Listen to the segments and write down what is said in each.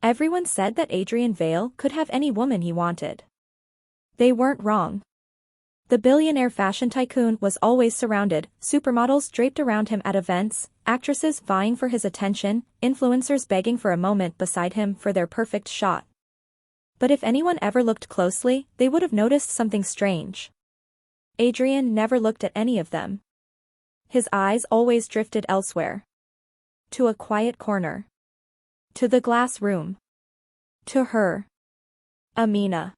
Everyone said that Adrian Vale could have any woman he wanted. They weren't wrong. The billionaire fashion tycoon was always surrounded, supermodels draped around him at events, actresses vying for his attention, influencers begging for a moment beside him for their perfect shot. But if anyone ever looked closely, they would have noticed something strange. Adrian never looked at any of them. His eyes always drifted elsewhere. To a quiet corner. To the glass room. To her. Amina.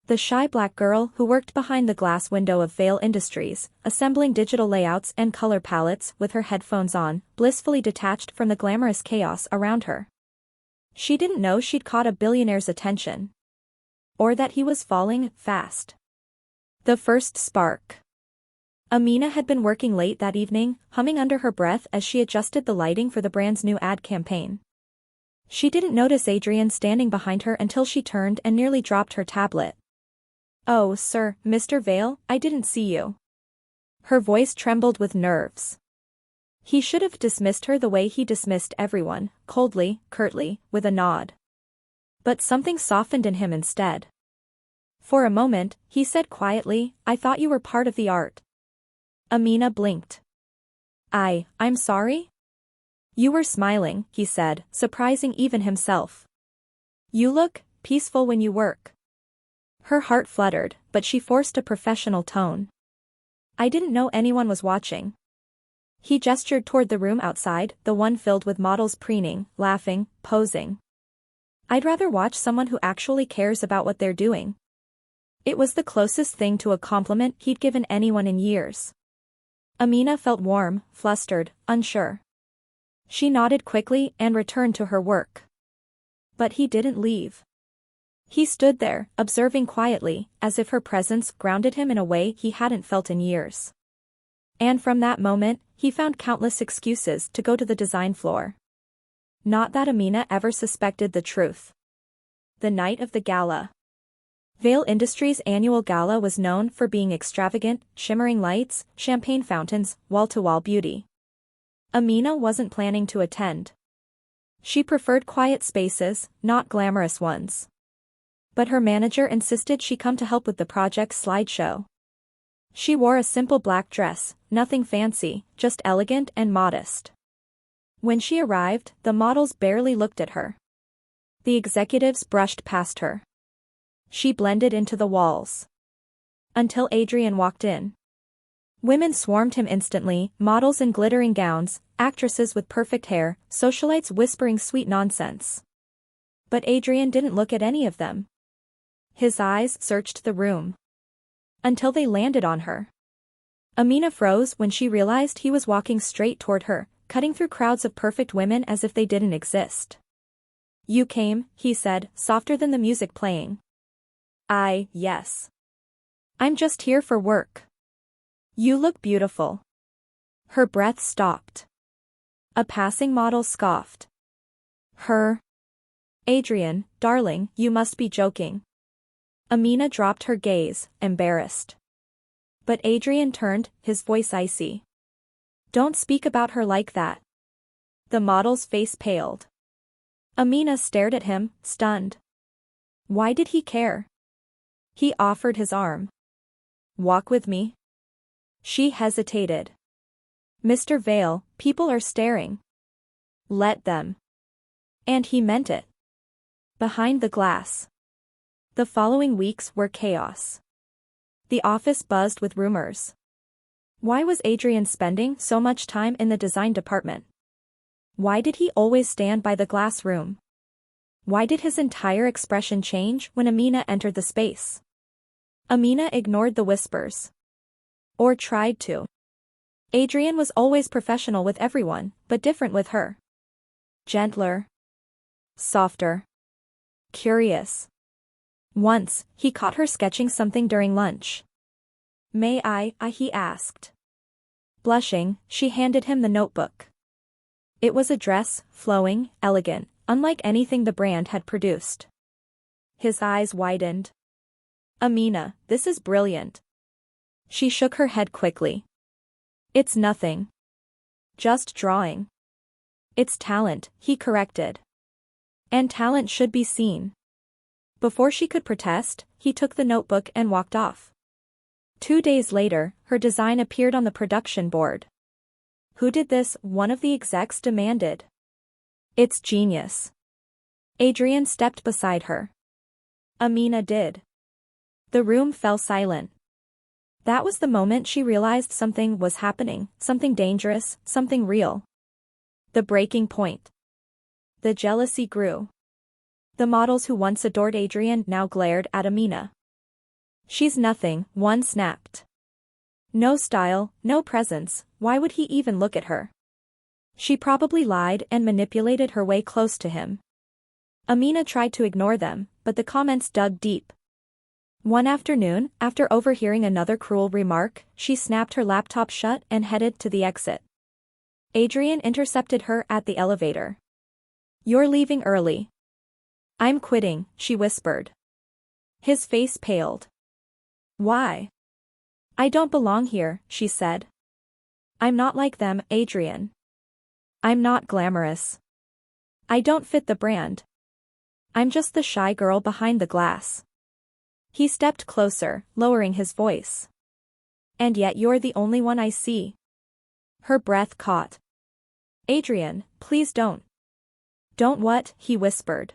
The shy black girl who worked behind the glass window of Vale Industries, assembling digital layouts and color palettes with her headphones on, blissfully detached from the glamorous chaos around her. She didn't know she'd caught a billionaire's attention. Or that he was falling fast. The first spark. Amina had been working late that evening, humming under her breath as she adjusted the lighting for the brand's new ad campaign. She didn't notice Adrian standing behind her until she turned and nearly dropped her tablet. "Oh, sir, Mr. Vale, I didn't see you." Her voice trembled with nerves. He should have dismissed her the way he dismissed everyone, coldly, curtly, with a nod. But something softened in him instead. For a moment, he said quietly, "I thought you were part of the art." Amina blinked. I'm sorry?" "You were smiling," he said, surprising even himself. "You look peaceful when you work." Her heart fluttered, but she forced a professional tone. "I didn't know anyone was watching." He gestured toward the room outside, the one filled with models preening, laughing, posing. "I'd rather watch someone who actually cares about what they're doing." It was the closest thing to a compliment he'd given anyone in years. Amina felt warm, flustered, unsure. She nodded quickly and returned to her work. But he didn't leave. He stood there, observing quietly, as if her presence grounded him in a way he hadn't felt in years. And from that moment, he found countless excuses to go to the design floor. Not that Amina ever suspected the truth. The night of the gala. Vale Industries' annual gala was known for being extravagant, shimmering lights, champagne fountains, wall-to-wall beauty. Amina wasn't planning to attend. She preferred quiet spaces, not glamorous ones. But her manager insisted she come to help with the project's slideshow. She wore a simple black dress, nothing fancy, just elegant and modest. When she arrived, the models barely looked at her. The executives brushed past her. She blended into the walls. Until Adrian walked in. Women swarmed him instantly, models in glittering gowns, actresses with perfect hair, socialites whispering sweet nonsense. But Adrian didn't look at any of them. His eyes searched the room. Until they landed on her. Amina froze when she realized he was walking straight toward her, cutting through crowds of perfect women as if they didn't exist. "You came," he said, softer than the music playing. Yes. I'm just here for work." "You look beautiful." Her breath stopped. A passing model scoffed. Her. "Adrian, darling, you must be joking." Amina dropped her gaze, embarrassed. But Adrian turned, his voice icy. "Don't speak about her like that." The model's face paled. Amina stared at him, stunned. Why did he care? He offered his arm. "Walk with me." She hesitated. "Mr. Vale, people are staring." "Let them." And he meant it. Behind the glass. The following weeks were chaos. The office buzzed with rumors. Why was Adrian spending so much time in the design department? Why did he always stand by the glass room? Why did his entire expression change when Amina entered the space? Amina ignored the whispers. Or tried to. Adrian was always professional with everyone, but different with her. Gentler. Softer. Curious. Once, he caught her sketching something during lunch. "May I?" he asked. Blushing, she handed him the notebook. It was a dress, flowing, elegant, unlike anything the brand had produced. His eyes widened. "Amina, this is brilliant." She shook her head quickly. "It's nothing. Just drawing." "It's talent," he corrected. And talent should be seen. Before she could protest, he took the notebook and walked off. 2 days later, her design appeared on the production board. Who did this? One of the execs demanded. It's genius. Adrian stepped beside her. Amina did. The room fell silent. That was the moment she realized something was happening, something dangerous, something real. The breaking point. The jealousy grew. The models who once adored Adrian now glared at Amina. She's nothing, one snapped. No style, no presence, why would he even look at her? She probably lied and manipulated her way close to him. Amina tried to ignore them, but the comments dug deep. One afternoon, after overhearing another cruel remark, she snapped her laptop shut and headed to the exit. Adrian intercepted her at the elevator. You're leaving early. I'm quitting, she whispered. His face paled. Why? I don't belong here, she said. I'm not like them, Adrian. I'm not glamorous. I don't fit the brand. I'm just the shy girl behind the glass. He stepped closer, lowering his voice. And yet you're the only one I see. Her breath caught. Adrian, please don't. Don't what? He whispered.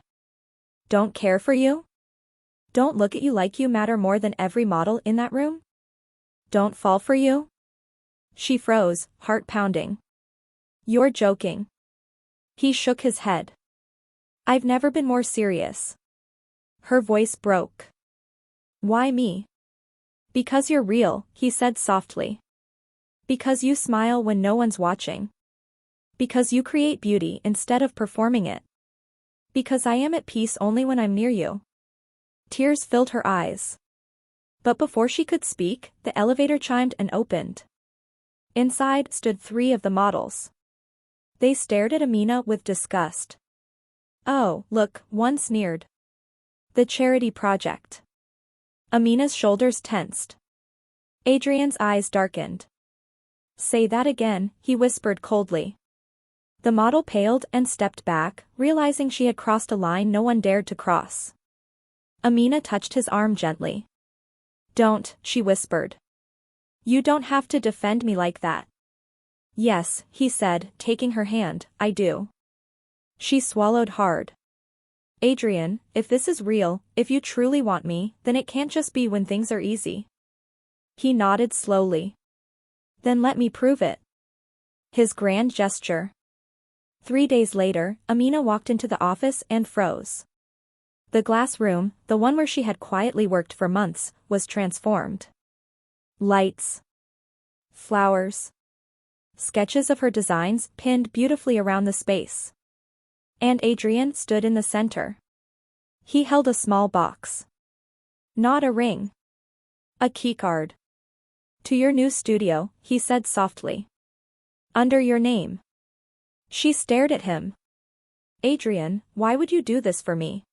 Don't care for you? Don't look at you like you matter more than every model in that room? Don't fall for you? She froze, heart pounding. You're joking. He shook his head. I've never been more serious. Her voice broke. Why me? Because you're real, he said softly. Because you smile when no one's watching. Because you create beauty instead of performing it. Because I am at peace only when I'm near you. Tears filled her eyes. But before she could speak, the elevator chimed and opened. Inside stood 3 of the models. They stared at Amina with disgust. Oh, look, one sneered. The charity project. Amina's shoulders tensed. Adrian's eyes darkened. Say that again, he whispered coldly. The model paled and stepped back, realizing she had crossed a line no one dared to cross. Amina touched his arm gently. Don't, she whispered. You don't have to defend me like that. Yes, he said, taking her hand, I do. She swallowed hard. Adrian, if this is real, if you truly want me, then it can't just be when things are easy. He nodded slowly. Then let me prove it. His grand gesture. 3 days later, Amina walked into the office and froze. The glass room, the one where she had quietly worked for months, was transformed. Lights. Flowers. Sketches of her designs pinned beautifully around the space. And Adrian stood in the center. He held a small box. Not a ring. A keycard. To your new studio, he said softly. Under your name. She stared at him. Adrian, why would you do this for me?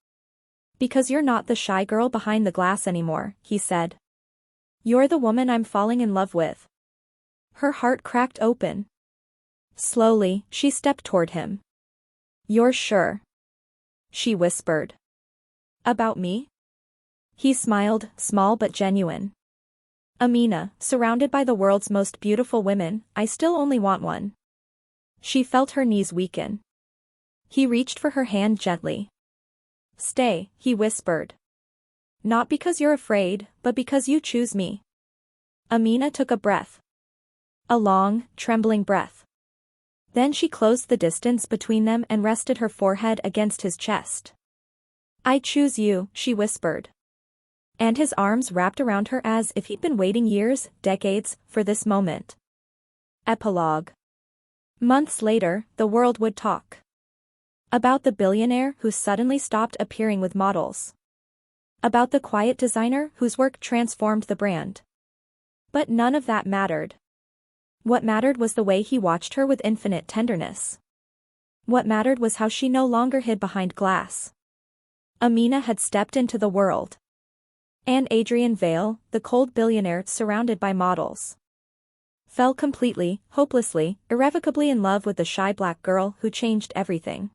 Because you're not the shy girl behind the glass anymore, he said. You're the woman I'm falling in love with. Her heart cracked open. Slowly, she stepped toward him. You're sure? She whispered. About me? He smiled, small but genuine. Amina, surrounded by the world's most beautiful women, I still only want one. She felt her knees weaken. He reached for her hand gently. Stay, he whispered. Not because you're afraid, but because you choose me. Amina took a breath. A long, trembling breath. Then she closed the distance between them and rested her forehead against his chest. I choose you, she whispered. And his arms wrapped around her as if he'd been waiting years, decades, for this moment. Epilogue. Months later, the world would talk. About the billionaire who suddenly stopped appearing with models. About the quiet designer whose work transformed the brand. But none of that mattered. What mattered was the way he watched her with infinite tenderness. What mattered was how she no longer hid behind glass. Amina had stepped into the world. And Adrian Vale, the cold billionaire surrounded by models, fell completely, hopelessly, irrevocably in love with the shy black girl who changed everything.